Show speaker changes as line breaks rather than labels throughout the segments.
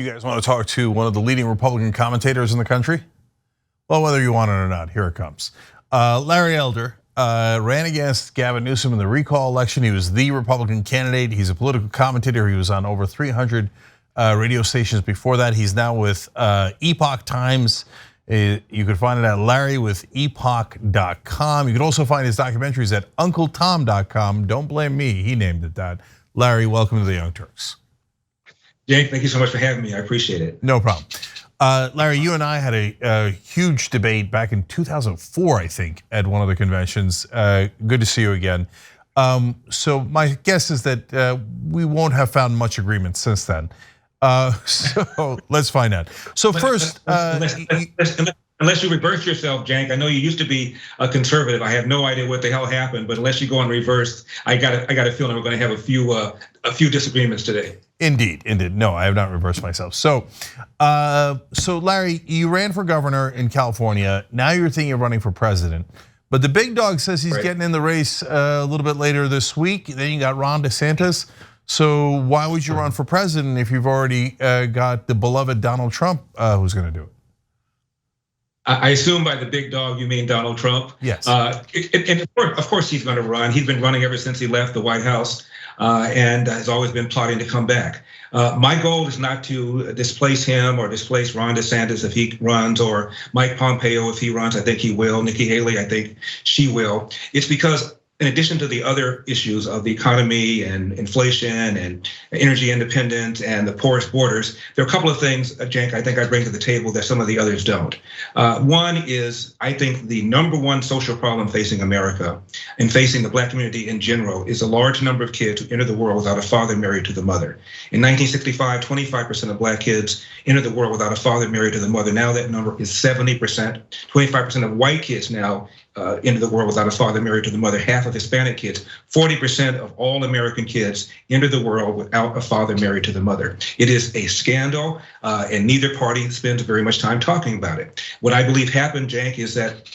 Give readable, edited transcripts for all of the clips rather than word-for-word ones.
You guys want to talk to one of the leading Republican commentators in the country? Well, whether you want it or not, here it comes. Larry Elder ran against Gavin Newsom in the recall election. He was the Republican candidate. He's a political commentator. He was on over 300 radio stations before that. He's now with Epoch Times. You can find it at larrywithepoch.com. You can also find his documentaries at uncletom.com. Don't blame me, he named it that. Larry, welcome to the Young Turks.
Jake, thank you so much for having me. I appreciate it.
No problem. Larry, you and I had a huge debate back in 2004, I think, at one of the conventions. Good to see you again. So my guess is that we won't have found much agreement since then. So let's find out. So first,
unless you reverse yourself, Jank, I know you used to be a conservative. I have no idea what the hell happened, but unless you go in reverse, I got a feeling we're going to have a few disagreements today.
Indeed. No, I have not reversed myself. So Larry, you ran for governor in California. Now you're thinking of running for president. But the big dog says he's getting in the race a little bit later this week. Then you got Ron DeSantis. So why would you run for president if you've already got the beloved Donald Trump who's going to do it?
I assume by the big dog you mean Donald Trump.
Yes.
And of course he's going to run. He's been running ever since he left the White House and has always been plotting to come back. My goal is not to displace him or displace Ron DeSantis if he runs, or Mike Pompeo if he runs. I think he will. Nikki Haley, I think she will. It's because in addition to the other issues of the economy and inflation and energy independence and the porous borders, there are a couple of things, Jank, I think I bring to the table that some of the others don't. One is, I think the number one social problem facing America and facing the Black community in general is a large number of kids who enter the world without a father married to the mother. In 1965, 25% of Black kids entered the world without a father married to the mother. Now that number is 70%. 25% of white kids now into the world without a father married to the mother. Half of Hispanic kids, 40% of all American kids enter the world without a father married to the mother. It is a scandal, and neither party spends very much time talking about it. What I believe happened, Jank, is that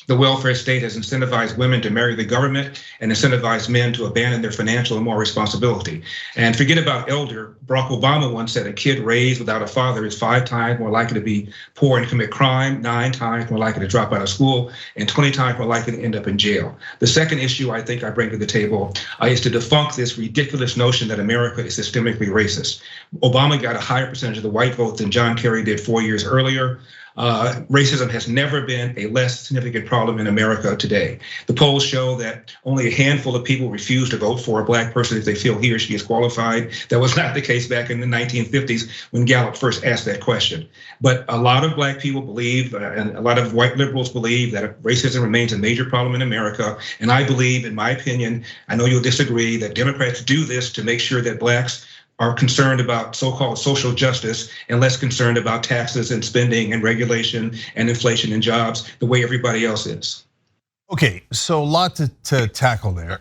the welfare state has incentivized women to marry the government and incentivized men to abandon their financial and moral responsibility. And forget about Elder. Barack Obama once said a kid raised without a father is 5 times more likely to be poor and commit crime, 9 times more likely to drop out of school, and 20 times more likely to end up in jail. The second issue I think I bring to the table is to debunk this ridiculous notion that America is systemically racist. Obama got a higher percentage of the white vote than John Kerry did 4 years earlier. Racism has never been a less significant problem in America today. The polls show that only a handful of people refuse to vote for a Black person if they feel he or she is qualified. That was not the case back in the 1950s when Gallup first asked that question. But a lot of Black people believe, and a lot of white liberals believe, that racism remains a major problem in America. And I believe, in my opinion, I know you'll disagree, that Democrats do this to make sure that Blacks are concerned about so-called social justice and less concerned about taxes and spending and regulation and inflation and jobs the way everybody else is.
Okay, so a lot to tackle there.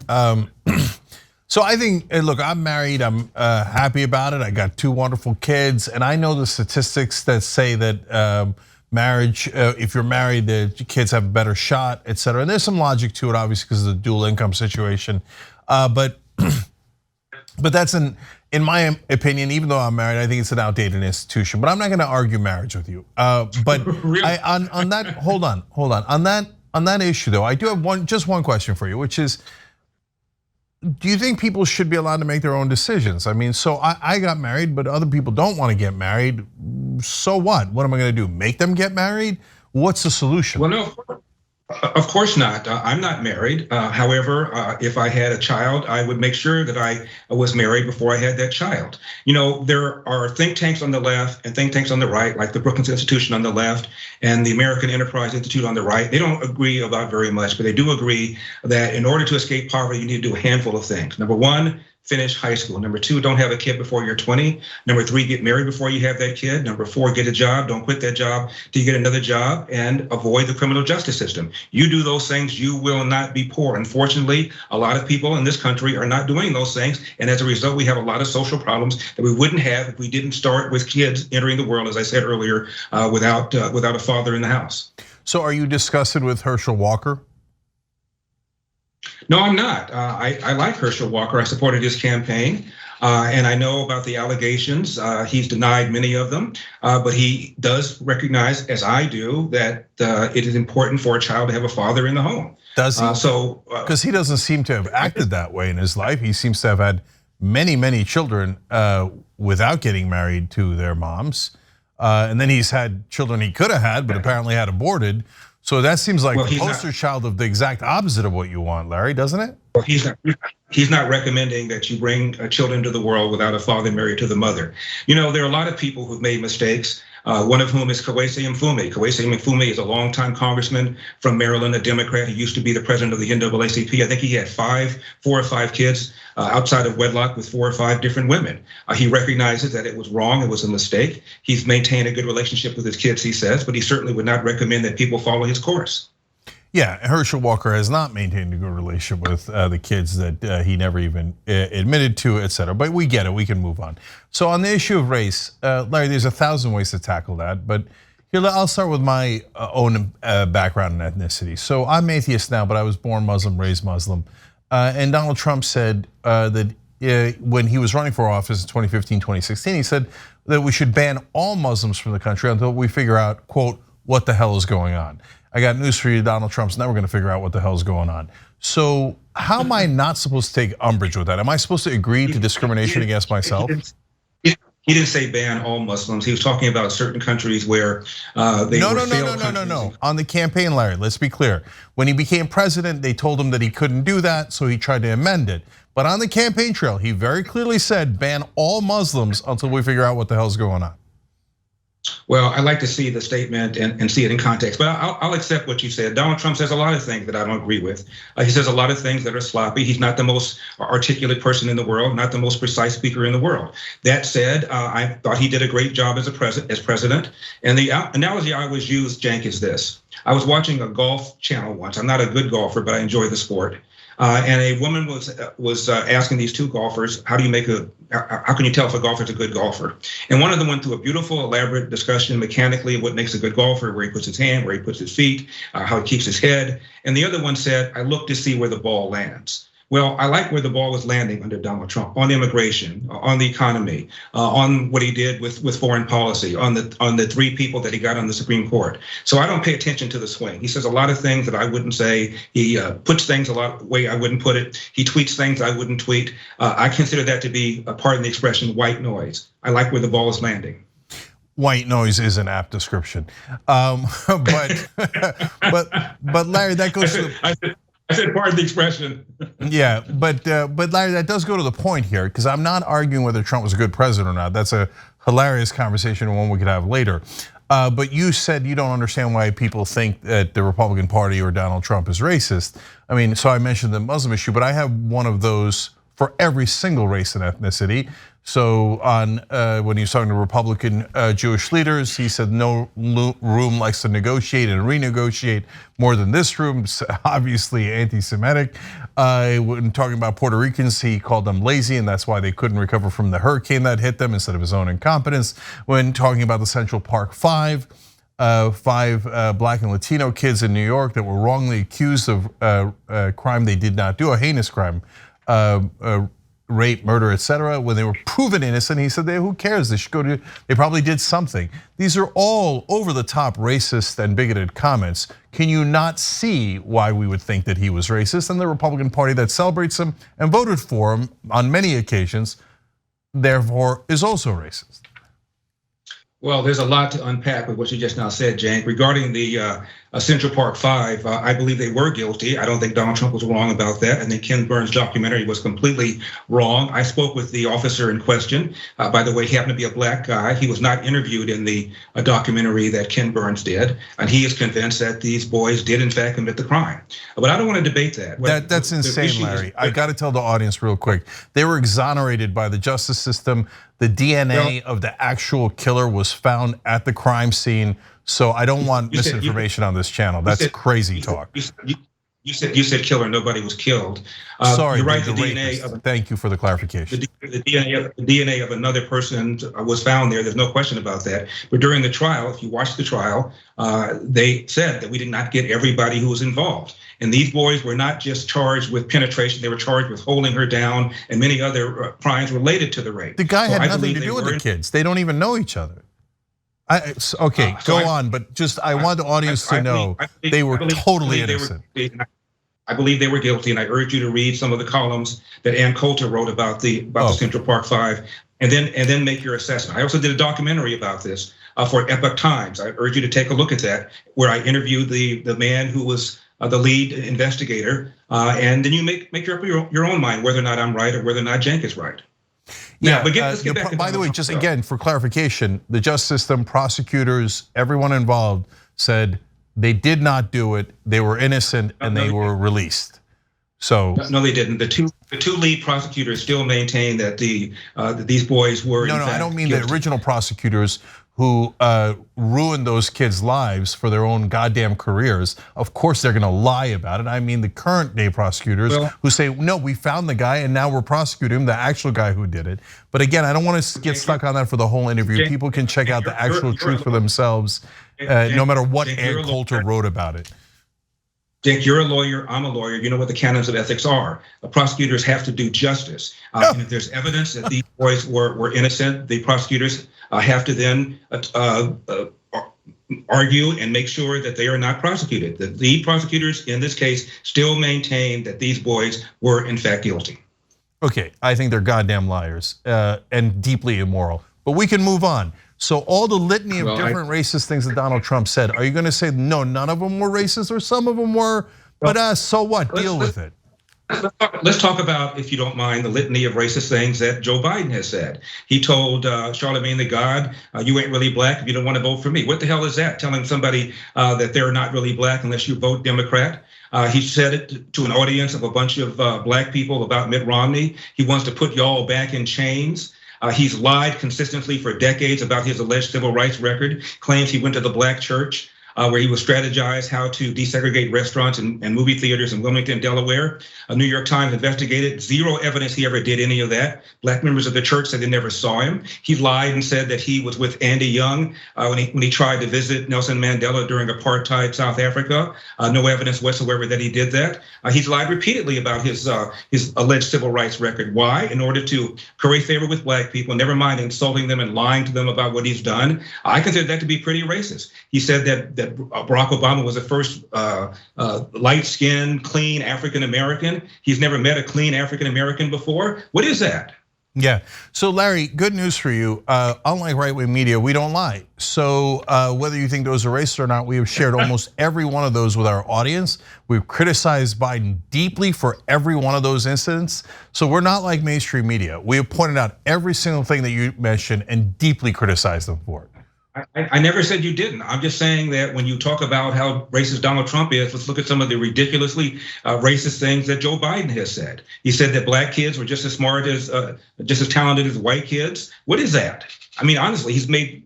So I think, look, I'm married, I'm happy about it. I got 2 wonderful kids, and I know the statistics that say that marriage, if you're married, the kids have a better shot, et cetera. And there's some logic to it, obviously, because of the dual income situation. But that's in my opinion, even though I'm married, I think it's an outdated institution. But I'm not going to argue marriage with you. But really? On that, hold on. On that issue, though, I do have just one question for you, which is, do you think people should be allowed to make their own decisions? I mean, so I got married, but other people don't want to get married. So what? What am I going to do? Make them get married? What's the solution?
Well, no. Of course not. I'm not married. However, if I had a child, I would make sure that I was married before I had that child. You know, there are think tanks on the left and think tanks on the right, like the Brookings Institution on the left and the American Enterprise Institute on the right. They don't agree about very much, but they do agree that in order to escape poverty, you need to do a handful of things. Number 1, finish high school. Number 2, don't have a kid before you're 20. Number 3, get married before you have that kid. Number 4, get a job. Don't quit that job till you get another job, and avoid the criminal justice system. You do those things, you will not be poor. Unfortunately, a lot of people in this country are not doing those things, and as a result, we have a lot of social problems that we wouldn't have if we didn't start with kids entering the world, as I said earlier, without a father in the house.
So are you disgusted with Herschel Walker?
No, I'm not. I like Herschel Walker. I supported his campaign. And I know about the allegations. He's denied many of them, but he does recognize, as I do, that it is important for a child to have a father in the home.
Does he? Because he doesn't seem to have acted that way in his life. He seems to have had many children without getting married to their moms. And then he's had children he could have had, but apparently had aborted. So that seems like the poster child of the exact opposite of what you want, Larry, doesn't it?
Well, he's not recommending that you bring children to the world without a father married to the mother. You know, there are a lot of people who've made mistakes. One of whom is Kweisi Mfume. Kweisi Mfume is a longtime congressman from Maryland, a Democrat. He used to be the president of the NAACP. I think he had 4 or 5 kids outside of wedlock with 4 or 5 different women. He recognizes that it was wrong, it was a mistake. He's maintained a good relationship with his kids, he says, but he certainly would not recommend that people follow his course.
Yeah, Herschel Walker has not maintained a good relationship with the kids that he never even admitted to, et cetera. But we get it, we can move on. So on the issue of race, Larry, there's 1,000 ways to tackle that. But here, I'll start with my own background and ethnicity. So I'm atheist now, but I was born Muslim, raised Muslim. And Donald Trump said that when he was running for office in 2015, 2016, he said that we should ban all Muslims from the country until we figure out, quote, what the hell is going on. I got news for you, Donald Trump's never gonna figure out what the hell's going on. So how am I not supposed to take umbrage with that? Am I supposed to agree to discrimination against myself?
He didn't say ban all Muslims. He was talking about certain countries where they were failed countries.
No. On the campaign, Larry, let's be clear. When he became president, they told him that he couldn't do that, so he tried to amend it. But on the campaign trail, he very clearly said ban all Muslims until we figure out what the hell's going on.
Well, I like to see the statement and see it in context, but I'll accept what you said. Donald Trump says a lot of things that I don't agree with. He says a lot of things that are sloppy. He's not the most articulate person in the world, not the most precise speaker in the world. That said, I thought he did a great job as president. And the analogy I always use, Cenk, is this. I was watching a golf channel once. I'm not a good golfer, but I enjoy the sport. And a woman was asking these 2 golfers, how can you tell if a golfer's a good golfer? And one of them went through a beautiful, elaborate discussion mechanically of what makes a good golfer, where he puts his hand, where he puts his feet, how he keeps his head. And the other one said, I look to see where the ball lands. Well, I like where the ball was landing under Donald Trump on immigration, on the economy, on what he did with foreign policy, on the 3 people that he got on the Supreme Court. So I don't pay attention to the swing. He says a lot of things that I wouldn't say. He puts things a lot way I wouldn't put it. He tweets things I wouldn't tweet. I consider that to be, pardon the expression, white noise. I like where the ball is landing.
White noise is an apt description, but Larry, that goes to.
I said, pardon the expression.
Yeah, but Larry, that does go to the point here, because I'm not arguing whether Trump was a good president or not. That's a hilarious conversation and one we could have later. But you said you don't understand why people think that the Republican Party or Donald Trump is racist. I mean, so I mentioned the Muslim issue, but I have one of those for every single race and ethnicity. So when he was talking to Republican Jewish leaders, he said no room likes to negotiate and renegotiate more than this room. Obviously anti-Semitic. When talking about Puerto Ricans, he called them lazy, and that's why they couldn't recover from the hurricane that hit them instead of his own incompetence. When talking about the Central Park 5 Black and Latino kids in New York that were wrongly accused of a crime they did not do, a heinous crime. Rape, murder, etc. When they were proven innocent, he said, who cares? They should go to, they probably did something. These are all over the top racist and bigoted comments. Can you not see why we would think that he was racist? And the Republican Party that celebrates him and voted for him on many occasions, therefore is also racist.
Well, there's a lot to unpack with what you just now said, Cenk. Regarding the Central Park 5, I believe they were guilty. I don't think Donald Trump was wrong about that. I think Ken Burns' documentary was completely wrong. I spoke with the officer in question. By the way, he happened to be a black guy. He was not interviewed in the documentary that Ken Burns did. And he is convinced that these boys did in fact commit the crime. But I don't want to debate that.
That's insane, Larry. I got to tell the audience real quick. They were exonerated by the justice system. The DNA of the actual killer was found at the crime scene. So I don't want misinformation on this channel. That's crazy talk.
You You said killer. Nobody was killed.
Sorry,
you're right.
the
DNA of
thank you for the clarification.
the DNA of another person was found there. There's no question about that. But during the trial, if you watch the trial, they said that we did not get everybody who was involved. And these boys were not just charged with penetration; they were charged with holding her down and many other crimes related to the rape.
The guy had nothing to do with the kids. They don't even know each other. Okay, go on, but just I want the audience to know they were totally innocent.
I believe they were guilty, and I urge you to read some of the columns that Ann Coulter wrote about the Central Park Five, and then make your assessment. I also did a documentary about this for Epoch Times. I urge you to take a look at that, where I interviewed the man who was the lead investigator, and then you make up your own mind whether or not I'm right or whether or not Cenk is right.
Yeah, but let's get back. By the way, just again for clarification, the justice system, prosecutors, everyone involved said they did not do it. They were innocent and they were released. So
no, they didn't. The two lead prosecutors still maintain that these boys were.
No, I don't mean guilty. The original prosecutors who ruined those kids' lives for their own goddamn careers. Of course, they're going to lie about it. I mean, the current day prosecutors who say, no, we found the guy and now we're prosecuting him, the actual guy who did it. But again, I don't want to get stuck on that for the whole interview. People can check out the actual truth for themselves, no matter what Ann Coulter wrote about it.
Dick, you're a lawyer, I'm a lawyer, you know what the canons of ethics are. The prosecutors have to do justice. And if there's evidence that these boys were innocent, the prosecutors have to then argue and make sure that they are not prosecuted. The lead prosecutors in this case still maintain that these boys were in fact guilty.
Okay, I think they're goddamn liars and deeply immoral, but we can move on. So all the litany of different racist things that Donald Trump said, are you going to say, no, none of them were racist or some of them were, but so what, deal with it?
Let's talk about, if you don't mind, the litany of racist things that Joe Biden has said. He told Charlemagne the God, you ain't really black if you don't want to vote for me. What the hell is that? Telling somebody that they're not really black unless you vote Democrat. He said it to an audience of a bunch of black people about Mitt Romney. He wants to put y'all back in chains. He's lied consistently for decades about his alleged civil rights record, claims he went to the black church where he was strategized how to desegregate restaurants and movie theaters in Wilmington, Delaware. A New York Times investigated, zero evidence he ever did any of that. Black members of the church said they never saw him. He lied and said that he was with Andy Young when he tried to visit Nelson Mandela during apartheid South Africa. No evidence whatsoever that he did that. He's lied repeatedly about his alleged civil rights record. Why? In order to curry favor with black people, never mind insulting them and lying to them about what he's done. I consider that to be pretty racist. He said that Barack Obama was the first light-skinned, clean African-American. He's never met a clean African-American before. What is that?
Yeah, so Larry, good news for you. Unlike right-wing media, we don't lie. So whether you think those are racist or not, we have shared almost every one of those with our audience. We've criticized Biden deeply for every one of those incidents. So we're not like mainstream media. We have pointed out every single thing that you mentioned and deeply criticized them for it.
I never said you didn't. I'm just saying that when you talk about how racist Donald Trump is, let's look at some of the ridiculously racist things that Joe Biden has said. He said that black kids were just as smart as, just as talented as white kids. What is that? I mean, honestly, he's made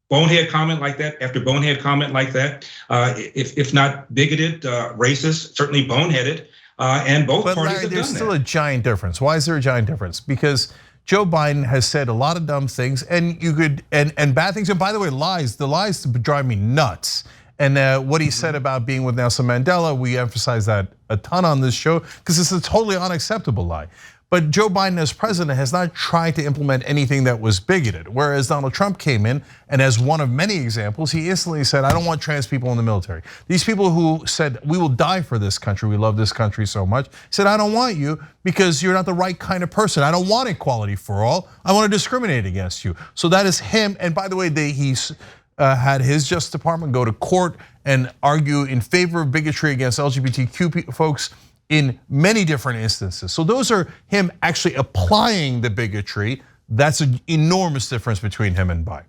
bonehead comment like that after bonehead comment like that. If not bigoted, racist, certainly boneheaded, and both parties have done that.
There's still a giant difference. Why is there a giant difference? Because Joe Biden has said a lot of dumb things and you could and bad things. And by the way, lies. The lies drive me nuts. And what he said about being with Nelson Mandela, we emphasize that a ton on this show because it's a totally unacceptable lie. But Joe Biden as president has not tried to implement anything that was bigoted. Whereas Donald Trump came in and as one of many examples, he instantly said, I don't want trans people in the military. These people who said, we will die for this country, we love this country so much, said, I don't want you because you're not the right kind of person. I don't want equality for all. I want to discriminate against you. So that is him. And by the way, he's had his Justice Department go to court and argue in favor of bigotry against LGBTQ folks in many different instances. So those are him actually applying the bigotry. That's an enormous difference between him and Biden.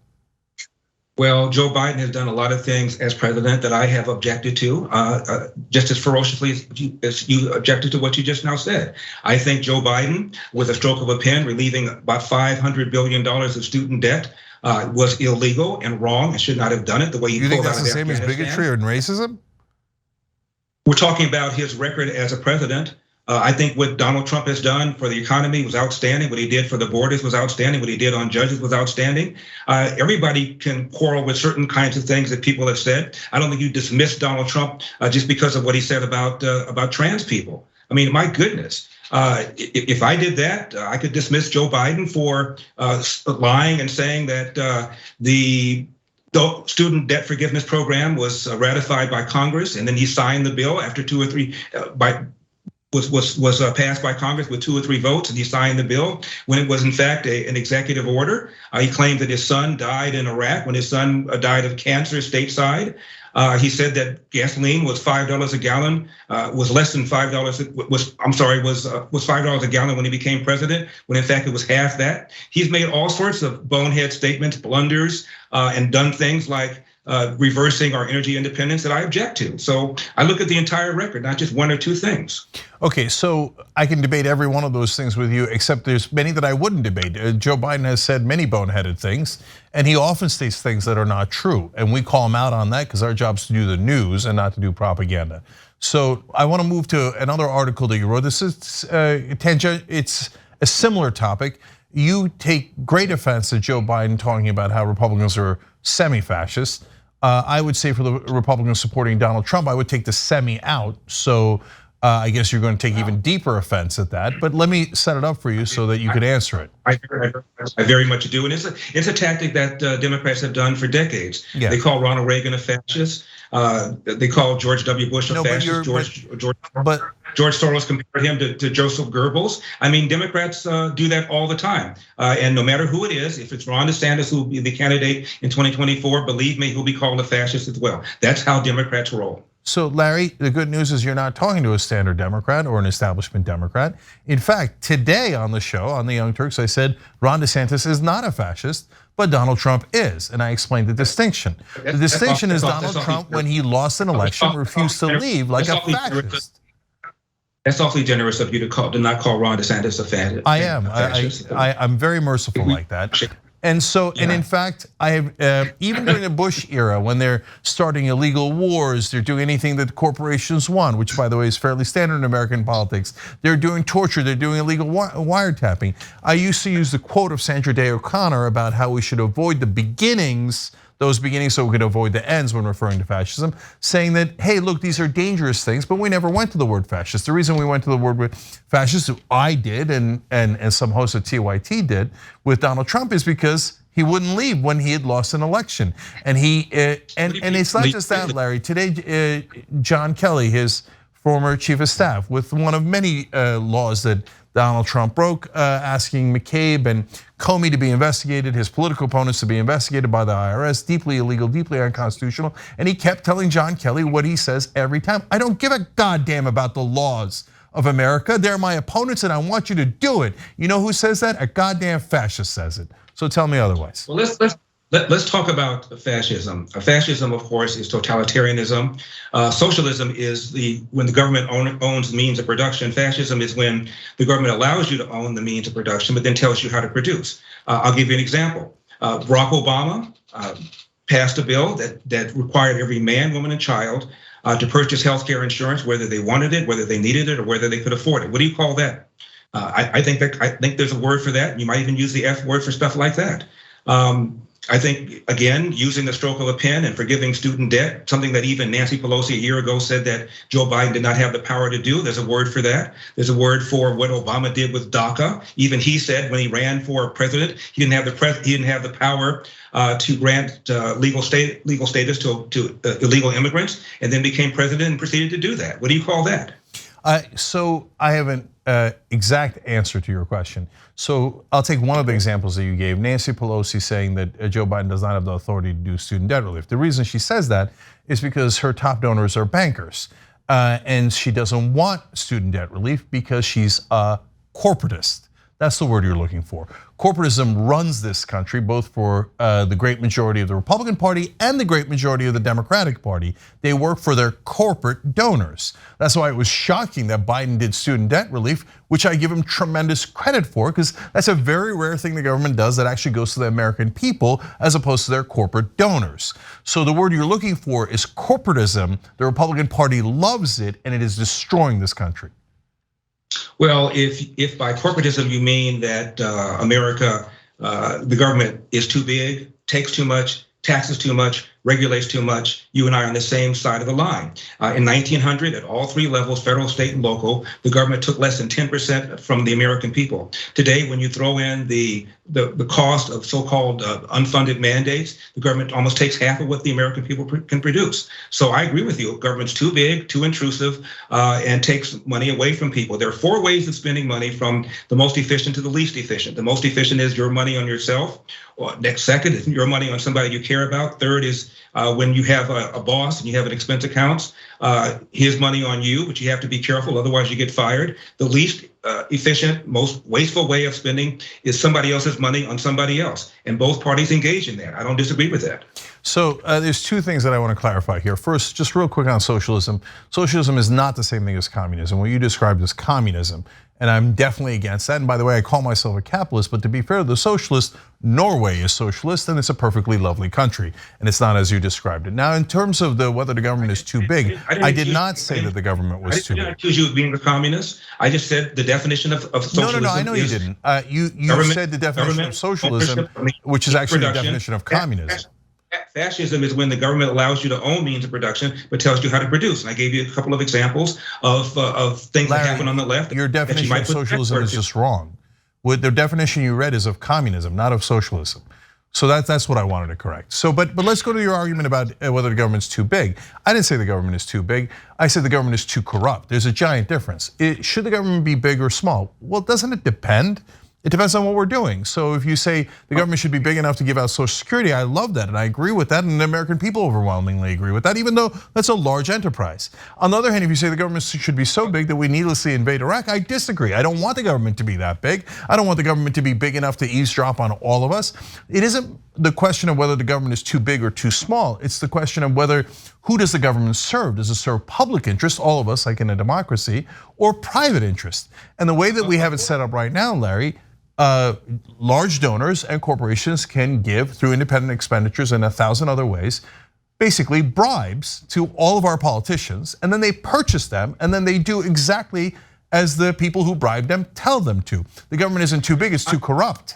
Well, Joe Biden has done a lot of things as president that I have objected to, just as ferociously as you objected to what you just now said. I think Joe Biden, with a stroke of a pen, relieving about $500 billion of student debt was illegal and wrong and should not have done it the way he pulled out of Afghanistan.
You think that's the same as bigotry or racism?
We're talking about his record as a president. I think what Donald Trump has done for the economy was outstanding. What he did for the borders was outstanding. What he did on judges was outstanding. Everybody can quarrel with certain kinds of things that people have said. I don't think you dismiss Donald Trump just because of what he said about trans people. I mean, my goodness. If I did that, I could dismiss Joe Biden for lying and saying that the student debt forgiveness program was ratified by Congress, and then he signed the bill after 2 or 3 was passed by Congress with 2 or 3 votes, and he signed the bill when it was in fact an executive order. He claimed that his son died in Iraq when his son died of cancer stateside. He said that gasoline was $5 a gallon, was less than $5. Was $5 a gallon when he became president, when in fact it was half that. He's made all sorts of bonehead statements, blunders, and done things like reversing our energy independence that I object to. So I look at the entire record, not just 1 or 2 things.
Okay, so I can debate every one of those things with you, except there's many that I wouldn't debate. Joe Biden has said many boneheaded things, and he often states things that are not true. And we call him out on that because our job is to do the news and not to do propaganda. So I want to move to another article that you wrote. This is it's a similar topic. You take great offense at Joe Biden talking about how Republicans are semi-fascist. I would say for the Republicans supporting Donald Trump, I would take the semi out. So I guess you're going to take even deeper offense at that. But let me set it up for you so that you could answer it.
I very much do, and it's a tactic that Democrats have done for decades. Yeah. They call Ronald Reagan a fascist. They call George W. Bush a fascist. George Soros compared him to Joseph Goebbels. I mean, Democrats do that all the time. And no matter who it is, if it's Ron DeSantis who will be the candidate in 2024, believe me, he'll be called a fascist as well. That's how Democrats roll.
So Larry, the good news is you're not talking to a standard Democrat or an establishment Democrat. In fact, today on the show, on the Young Turks, I said Ron DeSantis is not a fascist, but Donald Trump is, and I explained the distinction. The distinction is Donald Trump, when he lost an election, refused to leave like a fascist.
That's awfully generous of you to not call Ron DeSantis a fascist.
I am. I'm very merciful like that. And so, and in fact, I have, even during the Bush era, when they're starting illegal wars, they're doing anything that corporations want, which by the way is fairly standard in American politics. They're doing torture, they're doing illegal wiretapping. I used to use the quote of Sandra Day O'Connor about how we should avoid the beginnings, those beginnings so we could avoid the ends when referring to fascism, saying that, hey, look, these are dangerous things, but we never went to the word fascist. The reason we went to the word fascist, I did, and some hosts of TYT did with Donald Trump, is because he wouldn't leave when he had lost an election. And it's not just that, Larry. Today, John Kelly, his former chief of staff, with one of many laws that Donald Trump broke, asking McCabe and Comey to be investigated, his political opponents to be investigated by the IRS, deeply illegal, deeply unconstitutional. And he kept telling John Kelly what he says every time. I don't give a goddamn about the laws of America. They're my opponents and I want you to do it. You know who says that? A goddamn fascist says it. So tell me otherwise.
Well, let's talk about fascism. Fascism, of course, is totalitarianism. Socialism is when the government owns the means of production. Fascism is when the government allows you to own the means of production, but then tells you how to produce. I'll give you an example. Barack Obama passed a bill that required every man, woman, and child to purchase healthcare insurance, whether they wanted it, whether they needed it, or whether they could afford it. What do you call that? I think there's a word for that. You might even use the F word for stuff like that. I think, again, using the stroke of a pen and forgiving student debt, something that even Nancy Pelosi a year ago said that Joe Biden did not have the power to do. There's a word for that. There's a word for what Obama did with DACA. Even he said when he ran for president, he didn't have the power to grant legal status to illegal immigrants, and then became president and proceeded to do that. What do you call that?
So I have an exact answer to your question. So I'll take one of the examples that you gave, Nancy Pelosi saying that Joe Biden does not have the authority to do student debt relief. The reason she says that is because her top donors are bankers, and she doesn't want student debt relief because she's a corporatist. That's the word you're looking for. Corporatism runs this country, both for the great majority of the Republican Party and the great majority of the Democratic Party. They work for their corporate donors. That's why it was shocking that Biden did student debt relief, which I give him tremendous credit for, because that's a very rare thing the government does that actually goes to the American people as opposed to their corporate donors. So the word you're looking for is corporatism. The Republican Party loves it, and it is destroying this country.
Well, if by corporatism you mean that America, the government is too big, takes too much, taxes too much, regulates too much, you and I are on the same side of the line. In 1900, at all three levels, federal, state, and local, the government took less than 10% from the American people. Today, when you throw in the cost of so-called unfunded mandates, the government almost takes half of what the American people can produce. So I agree with you. Government's too big, too intrusive, and takes money away from people. There are four ways of spending money, from the most efficient to the least efficient. The most efficient is your money on yourself. Next, second is your money on somebody you care about. Third is when you have a boss and you have an expense account, his money on you, but you have to be careful, otherwise you get fired. The least efficient, most wasteful way of spending is somebody else's money on somebody else, and both parties engage in that. I don't disagree with that.
So there's two things that I want to clarify here. First, just real quick on socialism. Socialism is not the same thing as communism. What you described as communism, and I'm definitely against that. And by the way, I call myself a capitalist, but to be fair to the socialists, Norway is socialist, and it's a perfectly lovely country, and it's not as you described it. Now, in terms of whether the government is too big, I did not say that the government was too big. I did not
accuse you of being a communist. I just said the definition of socialism.
No, I know you didn't. You said the definition of socialism, which is actually the definition of communism.
Fascism is when the government allows you to own means of production, but tells you how to produce. And I gave you a couple of examples of things that happen on the left.
Your definition of socialism is just wrong. What the definition you read is of communism, not of socialism. So that's what I wanted to correct. So, but let's go to your argument about whether the government's too big. I didn't say the government is too big. I said the government is too corrupt. There's a giant difference. Should the government be big or small? Well, doesn't it depend? It depends on what we're doing. So if you say the government should be big enough to give out Social Security, I love that and I agree with that, and the American people overwhelmingly agree with that, even though that's a large enterprise. On the other hand, if you say the government should be so big that we needlessly invade Iraq, I disagree. I don't want the government to be that big. I don't want the government to be big enough to eavesdrop on all of us. It isn't the question of whether the government is too big or too small. It's the question of who does the government serve? Does it serve public interest, all of us, like in a democracy, or private interest? And the way that we have it set up right now, Larry, large donors and corporations can give through independent expenditures and 1,000 other ways, basically bribes to all of our politicians, and then they purchase them, and then they do exactly as the people who bribed them tell them to. The government isn't too big, it's too corrupt.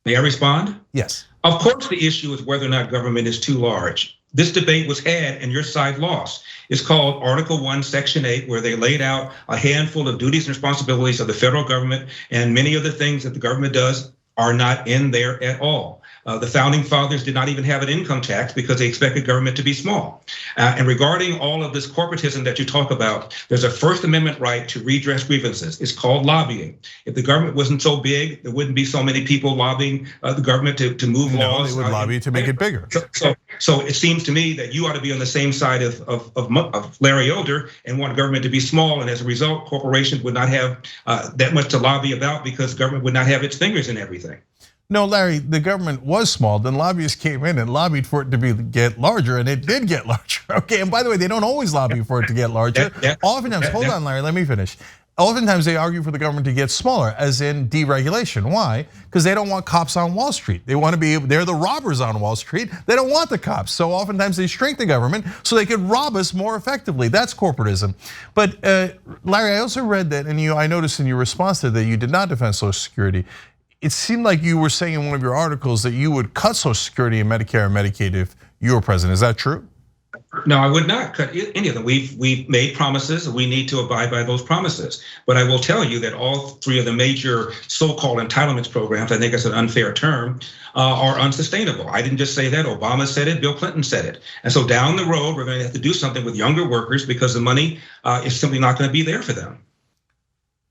May I respond?
Yes.
Of course, the issue is whether or not government is too large. This debate was had and your side lost. It's called Article 1, Section 8, where they laid out a handful of duties and responsibilities of the federal government, and many of the things that the government does are not in there at all. The founding fathers did not even have an income tax because they expected government to be small. And regarding all of this corporatism that you talk about, there's a First Amendment right to redress grievances. It's called lobbying. If the government wasn't so big, there wouldn't be so many people lobbying the government to move laws.
They would lobby to make it bigger.
So it seems to me that you ought to be on the same side of Larry Elder and want government to be small, and as a result, corporations would not have that much to lobby about because government would not have its fingers in everything.
No, Larry, the government was small. Then lobbyists came in and lobbied for it to get larger, and it did get larger. Okay, and by the way, they don't always lobby for it to get larger. Oftentimes, hold on, Larry, let me finish. Oftentimes they argue for the government to get smaller, as in deregulation. Why? Because they don't want cops on Wall Street. They want to be, they're the robbers on Wall Street. They don't want the cops. So oftentimes they shrink the government so they can rob us more effectively. That's corporatism. But Larry, I also read that, and I noticed in your response to that you did not defend Social Security. It seemed like you were saying in one of your articles that you would cut Social Security and Medicare and Medicaid if you were president. Is that true?
No, I would not cut any of them. We've made promises. We need to abide by those promises. But I will tell you that all three of the major so-called entitlements programs, I think it's an unfair term, are unsustainable. I didn't just say that. Obama said it. Bill Clinton said it. And so down the road, we're going to have to do something with younger workers because the money is simply not going to be there for them.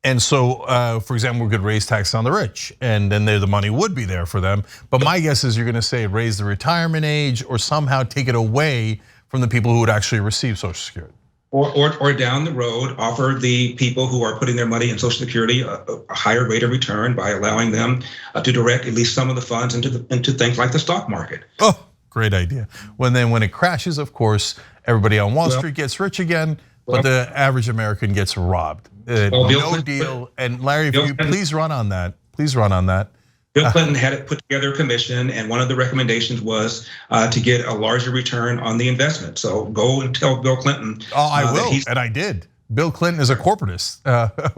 And so, for example, we could raise taxes on the rich, and then the money would be there for them. But my guess is you're going to say raise the retirement age or somehow take it away from the people who would actually receive Social Security.
Or down the road, offer the people who are putting their money in Social Security a higher rate of return by allowing them to direct at least some of the funds into things like the stock market.
Oh, great idea. When it crashes, of course, everybody on Wall Street gets rich again, but the average American gets robbed. No deal. And Larry, if you please run on that. Please run on that.
Bill Clinton had it put together a commission, and one of the recommendations was to get a larger return on the investment. So go and tell Bill Clinton.
Oh, I will, and I did. Bill Clinton is a corporatist,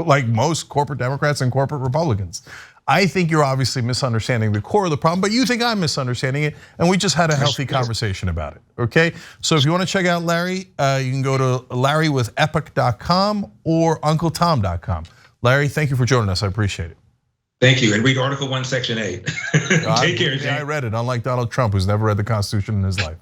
like most corporate Democrats and corporate Republicans. I think you're obviously misunderstanding the core of the problem, but you think I'm misunderstanding it, and we just had a healthy conversation about it, okay? So if you wanna check out Larry, you can go to larrywithepoch.com or uncletom.com. Larry, thank you for joining us, I appreciate it.
Thank you, and read Article 1, Section 8. Take care, Jay.
I read it, unlike Donald Trump, who's never read the Constitution in his life.